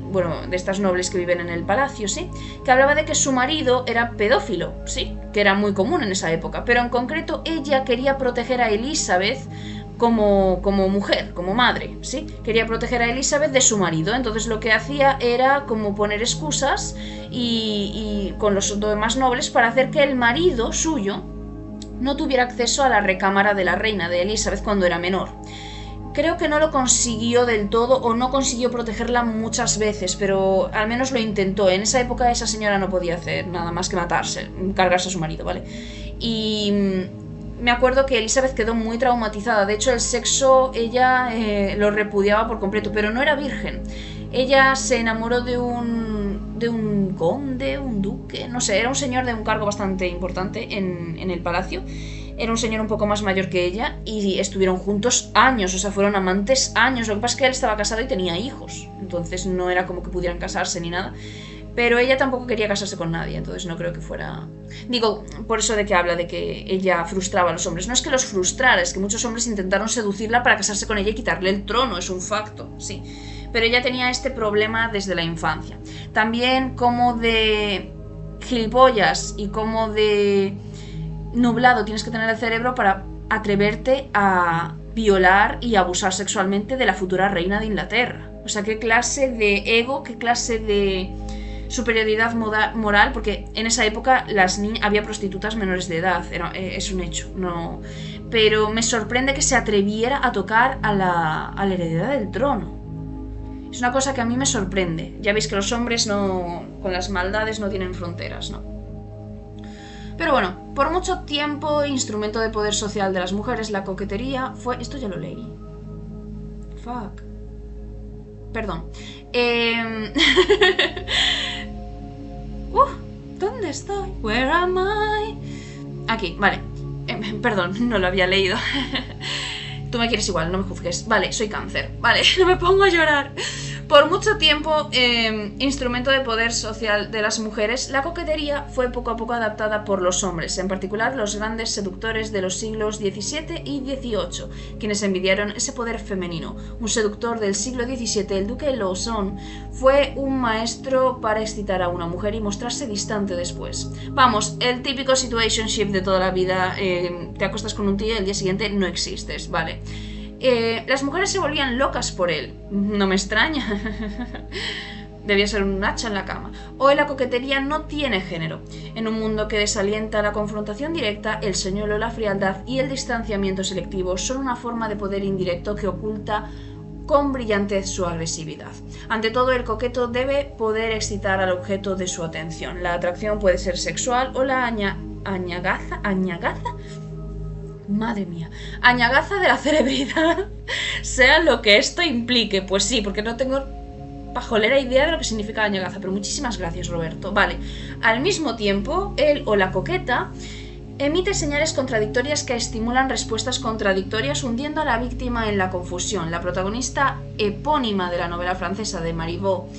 estas nobles que viven en el palacio, ¿sí? Que hablaba de que su marido era pedófilo, ¿sí? Que era muy común en esa época, pero en concreto ella quería proteger a Elizabeth como mujer, como madre, ¿sí? Quería proteger a Elizabeth de su marido, entonces lo que hacía era como poner excusas y con los demás nobles para hacer que el marido suyo no tuviera acceso a la recámara de la reina de Elizabeth cuando era menor. Creo que no lo consiguió del todo o no consiguió protegerla muchas veces, pero al menos lo intentó. En esa época esa señora no podía hacer nada más que cargarse a su marido, ¿vale? Y me acuerdo que Elizabeth quedó muy traumatizada. De hecho, el sexo ella lo repudiaba por completo, pero no era virgen. Ella se enamoró de un conde, un duque, no sé, era un señor de un cargo bastante importante en el palacio. Era un señor un poco más mayor que ella y estuvieron juntos años, o sea, fueron amantes años. Lo que pasa es que él estaba casado y tenía hijos, entonces no era como que pudieran casarse ni nada. Pero ella tampoco quería casarse con nadie, entonces no creo que fuera... Digo, por eso de que habla de que ella frustraba a los hombres. No es que los frustrara, es que muchos hombres intentaron seducirla para casarse con ella y quitarle el trono, es un facto, sí. Pero ella tenía este problema desde la infancia. También como de gilipollas y como de nublado tienes que tener el cerebro para atreverte a violar y abusar sexualmente de la futura reina de Inglaterra. O sea, qué clase de ego, qué clase de superioridad moral, porque en esa época había prostitutas menores de edad, es un hecho, no. pero me sorprende que se atreviera a tocar a la heredera del trono. Es una cosa que a mí me sorprende. Ya veis que los hombres no, con las maldades no tienen fronteras, ¿no? Pero bueno, por mucho tiempo, instrumento de poder social de las mujeres, la coquetería fue... Esto ya lo leí. Fuck. Perdón. ¿Dónde estoy? Where am I? Aquí, vale. Perdón, no lo había leído. Tú me quieres igual, no me juzgues. Vale, soy cáncer. Vale, no me pongo a llorar. Por mucho tiempo, instrumento de poder social de las mujeres, la coquetería fue poco a poco adaptada por los hombres, en particular los grandes seductores de los siglos XVII y XVIII, quienes envidiaron ese poder femenino. Un seductor del siglo XVII, el duque de Lauzun, fue un maestro para excitar a una mujer y mostrarse distante después. Vamos, el típico situationship de toda la vida, te acuestas con un tío y el día siguiente no existes, ¿vale? Las mujeres se volvían locas por él. No me extraña. Debía ser un hacha en la cama. Hoy la coquetería no tiene género. En un mundo que desalienta la confrontación directa, el señuelo, la frialdad y el distanciamiento selectivo son una forma de poder indirecto que oculta con brillantez su agresividad. Ante todo, el coqueto debe poder excitar al objeto de su atención. La atracción puede ser sexual o la añagaza. Madre mía, añagaza de la celebridad, sea lo que esto implique. Pues sí, porque no tengo pajolera idea de lo que significa añagaza, pero muchísimas gracias, Roberto. Vale, al mismo tiempo, él o la coqueta emite señales contradictorias que estimulan respuestas contradictorias, hundiendo a la víctima en la confusión. La protagonista epónima de la novela francesa de Marivaux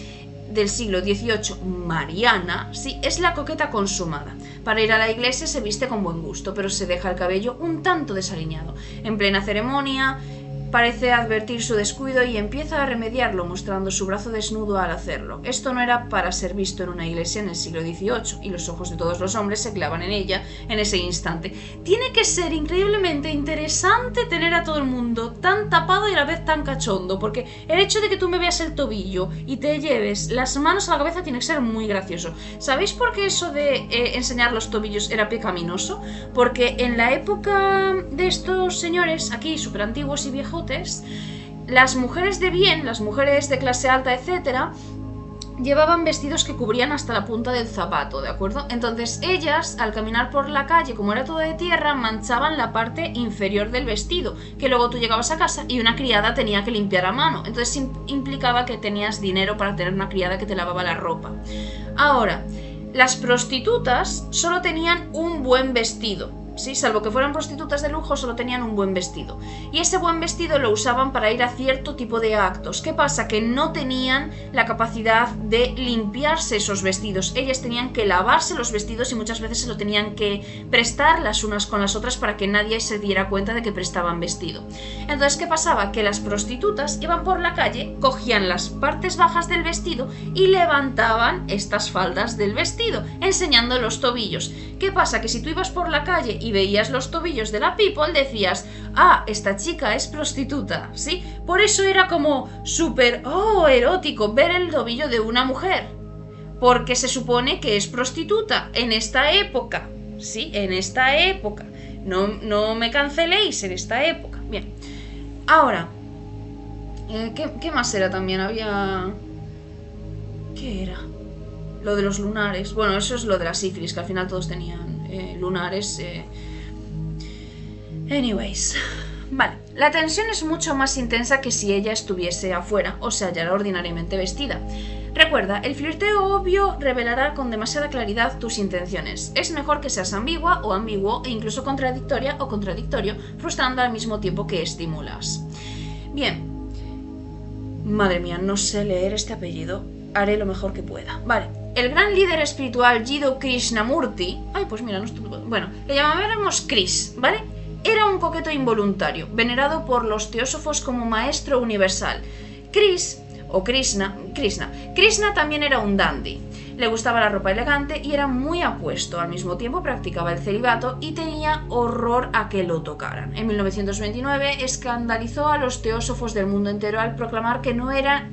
del siglo XVIII, Mariana, sí, es la coqueta consumada. Para ir a la iglesia se viste con buen gusto, pero se deja el cabello un tanto desaliñado. En plena ceremonia parece advertir su descuido y empieza a remediarlo, mostrando su brazo desnudo al hacerlo. Esto no era para ser visto en una iglesia en el siglo XVIII, y los ojos de todos los hombres se clavan en ella en ese instante. Tiene que ser increíblemente interesante tener a todo el mundo tan tapado y a la vez tan cachondo, porque el hecho de que tú me veas el tobillo y te lleves las manos a la cabeza tiene que ser muy gracioso. ¿Sabéis por qué eso de enseñar los tobillos era pecaminoso? Porque en la época de estos señores, aquí súper antiguos y viejos, las mujeres de bien, las mujeres de clase alta, etcétera, llevaban vestidos que cubrían hasta la punta del zapato, ¿de acuerdo? Entonces ellas, al caminar por la calle, como era todo de tierra, manchaban la parte inferior del vestido, que luego tú llegabas a casa y una criada tenía que limpiar a mano. Entonces implicaba que tenías dinero para tener una criada que te lavaba la ropa. Ahora, las prostitutas solo tenían un buen vestido. Sí, salvo que fueran prostitutas de lujo, solo tenían un buen vestido. Y ese buen vestido lo usaban para ir a cierto tipo de actos. ¿Qué pasa? Que no tenían la capacidad de limpiarse esos vestidos. Ellas tenían que lavarse los vestidos y muchas veces se lo tenían que prestar las unas con las otras para que nadie se diera cuenta de que prestaban vestido. Entonces, ¿qué pasaba? Que las prostitutas iban por la calle, cogían las partes bajas del vestido y levantaban estas faldas del vestido, enseñando los tobillos. ¿Qué pasa? Que si tú ibas por la calle y veías los tobillos de la people, decías, ah, esta chica es prostituta, ¿sí? Por eso era como súper, erótico ver el tobillo de una mujer, porque se supone que es prostituta en esta época, ¿sí? En esta época. No me canceléis, en esta época. Bien. Ahora, ¿qué más era también? Había... ¿Qué era? Lo de los lunares. Bueno, eso es lo de la sífilis, que al final todos tenían lunares. Anyways. Vale, la tensión es mucho más intensa que si ella estuviese afuera o se hallara ordinariamente vestida. Recuerda, el flirteo obvio revelará con demasiada claridad tus intenciones. Es mejor que seas ambigua o ambiguo e incluso contradictoria o contradictorio, frustrando al mismo tiempo que estimulas. Bien. Madre mía, no sé leer este apellido. Haré lo mejor que pueda. Vale. El gran líder espiritual Jiddu Krishnamurti... Ay, pues mira, no estoy... Bueno, le llamábamos Kris, ¿vale? Era un coqueto involuntario, venerado por los teósofos como maestro universal. Krishna también era un dandy. Le gustaba la ropa elegante y era muy apuesto. Al mismo tiempo practicaba el celibato y tenía horror a que lo tocaran. En 1929 escandalizó a los teósofos del mundo entero al proclamar que no era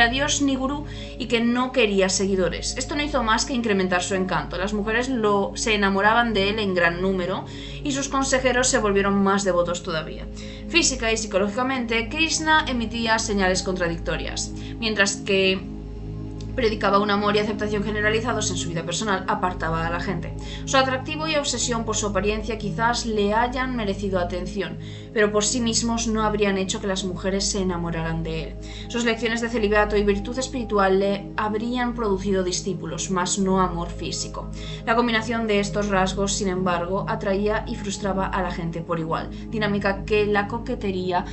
Dios ni gurú y que no quería seguidores. Esto no hizo más que incrementar su encanto. Las mujeres se enamoraban de él en gran número y sus consejeros se volvieron más devotos todavía. Física y psicológicamente, Krishna emitía señales contradictorias. Mientras que predicaba un amor y aceptación generalizados en su vida personal, apartaba a la gente. Su atractivo y obsesión por su apariencia quizás le hayan merecido atención, pero por sí mismos no habrían hecho que las mujeres se enamoraran de él. Sus lecciones de celibato y virtud espiritual le habrían producido discípulos, mas no amor físico. La combinación de estos rasgos, sin embargo, atraía y frustraba a la gente por igual, dinámica de la coquetería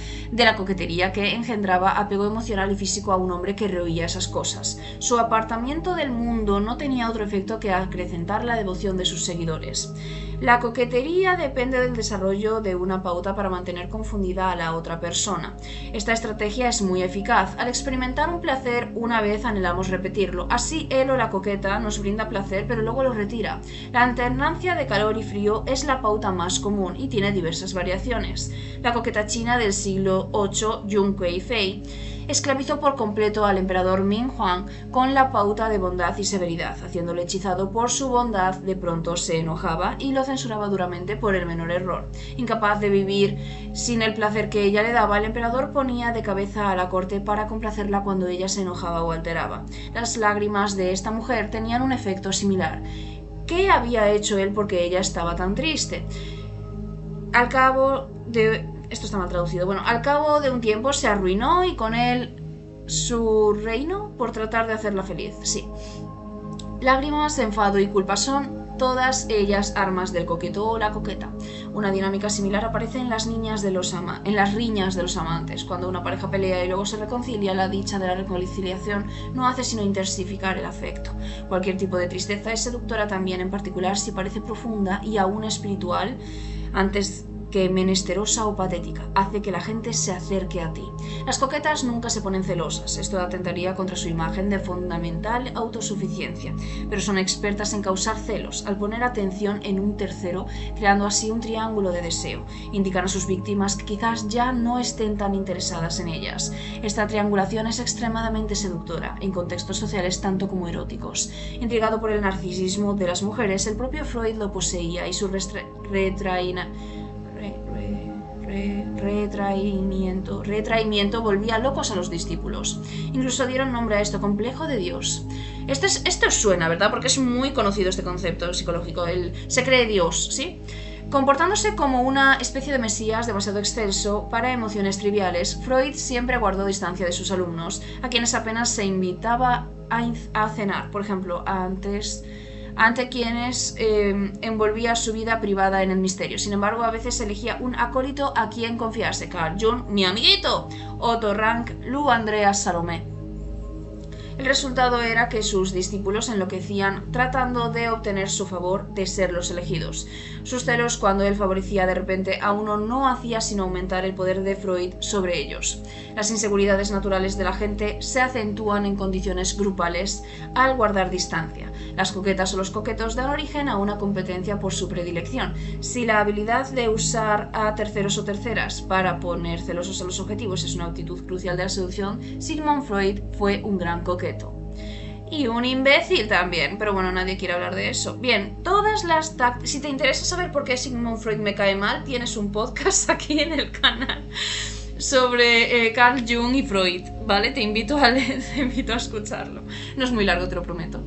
que engendraba apego emocional y físico a un hombre que rehuía esas cosas. Su apartamiento del mundo no tenía otro efecto que acrecentar la devoción de sus seguidores. La coquetería depende del desarrollo de una pauta para mantener confundida a la otra persona. Esta estrategia es muy eficaz. Al experimentar un placer una vez anhelamos repetirlo. Así él o la coqueta nos brinda placer pero luego lo retira. La alternancia de calor y frío es la pauta más común y tiene diversas variaciones. La coqueta china del siglo VIII, Yun Kuei-fei, esclavizó por completo al emperador Ming Huang con la pauta de bondad y severidad. Haciéndole hechizado por su bondad, de pronto se enojaba y lo censuraba duramente por el menor error. Incapaz de vivir sin el placer que ella le daba, el emperador ponía de cabeza a la corte para complacerla cuando ella se enojaba o alteraba. Las lágrimas de esta mujer tenían un efecto similar. ¿Qué había hecho él porque ella estaba tan triste? Al cabo de un tiempo se arruinó y con él su reino por tratar de hacerla feliz. Sí. Lágrimas, enfado y culpa son todas ellas armas del coqueto o la coqueta. Una dinámica similar aparece en las riñas de los amantes. Cuando una pareja pelea y luego se reconcilia, la dicha de la reconciliación no hace sino intensificar el afecto. Cualquier tipo de tristeza es seductora también, en particular si parece profunda y aún espiritual, antes que menesterosa o patética, hace que la gente se acerque a ti. Las coquetas nunca se ponen celosas, esto atentaría contra su imagen de fundamental autosuficiencia, pero son expertas en causar celos, al poner atención en un tercero, creando así un triángulo de deseo. Indican a sus víctimas que quizás ya no estén tan interesadas en ellas. Esta triangulación es extremadamente seductora, en contextos sociales tanto como eróticos. Intrigado por el narcisismo de las mujeres, el propio Freud lo poseía y su retraimiento volvía locos a los discípulos. Incluso dieron nombre a esto, complejo de Dios. Esto os suena, ¿verdad? Porque es muy conocido este concepto psicológico, el se cree Dios, ¿sí? Comportándose como una especie de mesías demasiado excelso para emociones triviales, Freud siempre guardó distancia de sus alumnos, a quienes apenas se invitaba a cenar, por ejemplo, ante quienes envolvía su vida privada en el misterio. Sin embargo, a veces elegía un acólito a quien confiarse. Carl Jung, mi amiguito, Otto Rank, Lou Andreas Salomé. El resultado era que sus discípulos enloquecían tratando de obtener su favor, de ser los elegidos. Sus celos cuando él favorecía de repente a uno no hacía sino aumentar el poder de Freud sobre ellos. Las inseguridades naturales de la gente se acentúan en condiciones grupales al guardar distancia. Las coquetas o los coquetos dan origen a una competencia por su predilección. Si la habilidad de usar a terceros o terceras para poner celosos a los objetivos es una actitud crucial de la seducción, Sigmund Freud fue un gran coqueto. Y un imbécil también, pero bueno, nadie quiere hablar de eso. Bien, si te interesa saber por qué Sigmund Freud me cae mal, tienes un podcast aquí en el canal sobre Carl Jung y Freud, ¿vale? Te invito a escucharlo. No es muy largo, te lo prometo.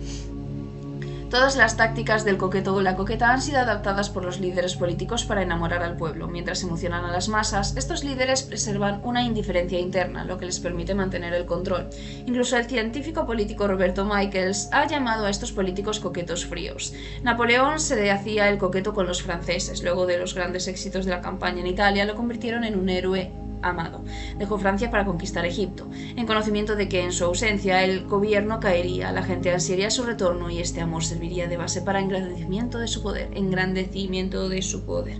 Todas las tácticas del coqueto o la coqueta han sido adaptadas por los líderes políticos para enamorar al pueblo. Mientras emocionan a las masas, estos líderes preservan una indiferencia interna, lo que les permite mantener el control. Incluso el científico político Roberto Michels ha llamado a estos políticos coquetos fríos. Napoleón se hacía el coqueto con los franceses. Luego de los grandes éxitos de la campaña en Italia, lo convirtieron en un héroe amado. Dejó Francia para conquistar Egipto, en conocimiento de que en su ausencia el gobierno caería, la gente ansiaría su retorno y este amor serviría de base para engrandecimiento de su poder.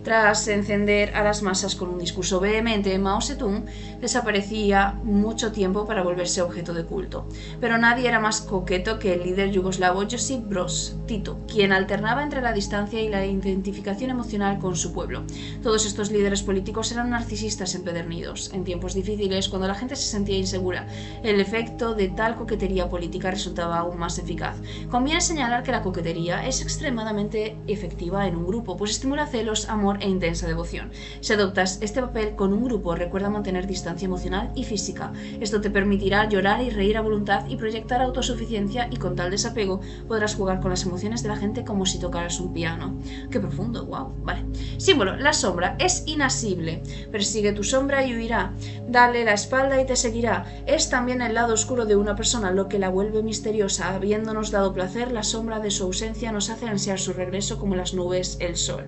Tras encender a las masas con un discurso vehemente, Mao Zedong desaparecía mucho tiempo para volverse objeto de culto. Pero nadie era más coqueto que el líder yugoslavo Josip Broz Tito, quien alternaba entre la distancia y la identificación emocional con su pueblo. Todos estos líderes políticos eran narcisistas empedernidos. En tiempos difíciles, cuando la gente se sentía insegura, el efecto de tal coquetería política resultaba aún más eficaz. Conviene señalar que la coquetería es extremadamente efectiva en un grupo, pues estimula celos, amor e intensa devoción. Si adoptas este papel con un grupo, recuerda mantener distancia emocional y física. Esto te permitirá llorar y reír a voluntad y proyectar autosuficiencia, y con tal desapego podrás jugar con las emociones de la gente como si tocaras un piano. ¡Qué profundo! ¡Wow! Vale. Símbolo: la sombra es inasible. Persigue tu sombra y huirá. Dale la espalda y te seguirá. Es también el lado oscuro de una persona lo que la vuelve misteriosa. Habiéndonos dado placer, la sombra de su ausencia nos hace ansiar su regreso como las nubes el sol.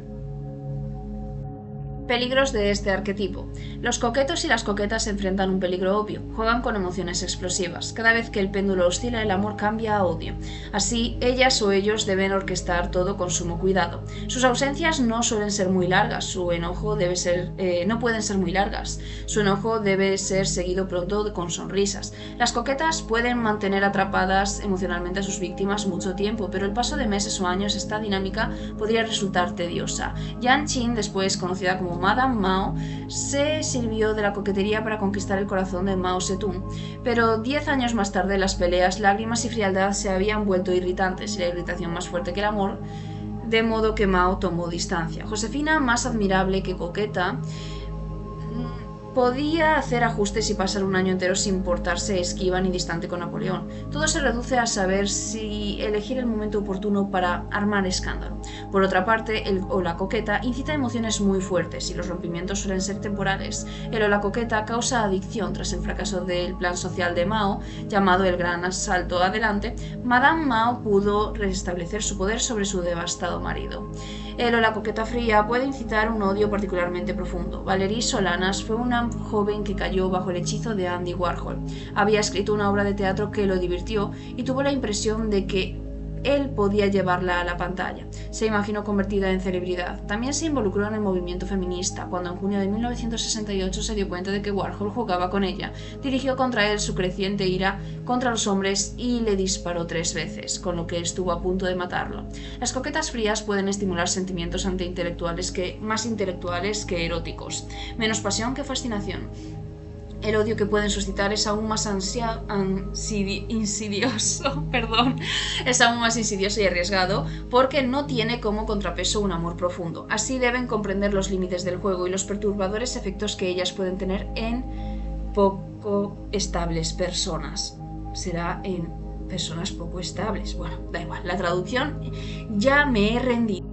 Peligros de este arquetipo. Los coquetos y las coquetas enfrentan un peligro obvio. Juegan con emociones explosivas. Cada vez que el péndulo oscila, el amor cambia a odio. Así, ellas o ellos deben orquestar todo con sumo cuidado. Sus ausencias no suelen ser muy largas. Su enojo no pueden ser muy largas. Su enojo debe ser seguido pronto con sonrisas. Las coquetas pueden mantener atrapadas emocionalmente a sus víctimas mucho tiempo, pero el paso de meses o años esta dinámica podría resultar tediosa. Yan Qin, después conocida como Madame Mao, se sirvió de la coquetería para conquistar el corazón de Mao Zedong, pero 10 años más tarde las peleas, lágrimas y frialdad se habían vuelto irritantes, y la irritación más fuerte que el amor, de modo que Mao tomó distancia. Josefina, más admirable que coqueta, podía hacer ajustes y pasar un año entero sin portarse esquiva ni distante con Napoleón. Todo se reduce a saber si elegir el momento oportuno para armar escándalo. Por otra parte, el o la coqueta incita emociones muy fuertes y los rompimientos suelen ser temporales. El o la coqueta causa adicción. Tras el fracaso del plan social de Mao, llamado el Gran Asalto Adelante, Madame Mao pudo restablecer su poder sobre su devastado marido. El o la coqueta fría puede incitar un odio particularmente profundo. Valérie Solanas fue una joven que cayó bajo el hechizo de Andy Warhol. Había escrito una obra de teatro que lo divirtió y tuvo la impresión de que él podía llevarla a la pantalla. Se imaginó convertida en celebridad. También se involucró en el movimiento feminista. Cuando en junio de 1968 se dio cuenta de que Warhol jugaba con ella, dirigió contra él su creciente ira contra los hombres y le disparó 3 veces, con lo que estuvo a punto de matarlo. Las coquetas frías pueden estimular sentimientos más intelectuales que eróticos, menos pasión que fascinación. El odio que pueden suscitar es aún más insidioso, es aún más insidioso y arriesgado porque no tiene como contrapeso un amor profundo. Así deben comprender los límites del juego y los perturbadores efectos que ellas pueden tener en poco estables personas. Será en personas poco estables. Bueno, da igual, la traducción: ya me he rendido.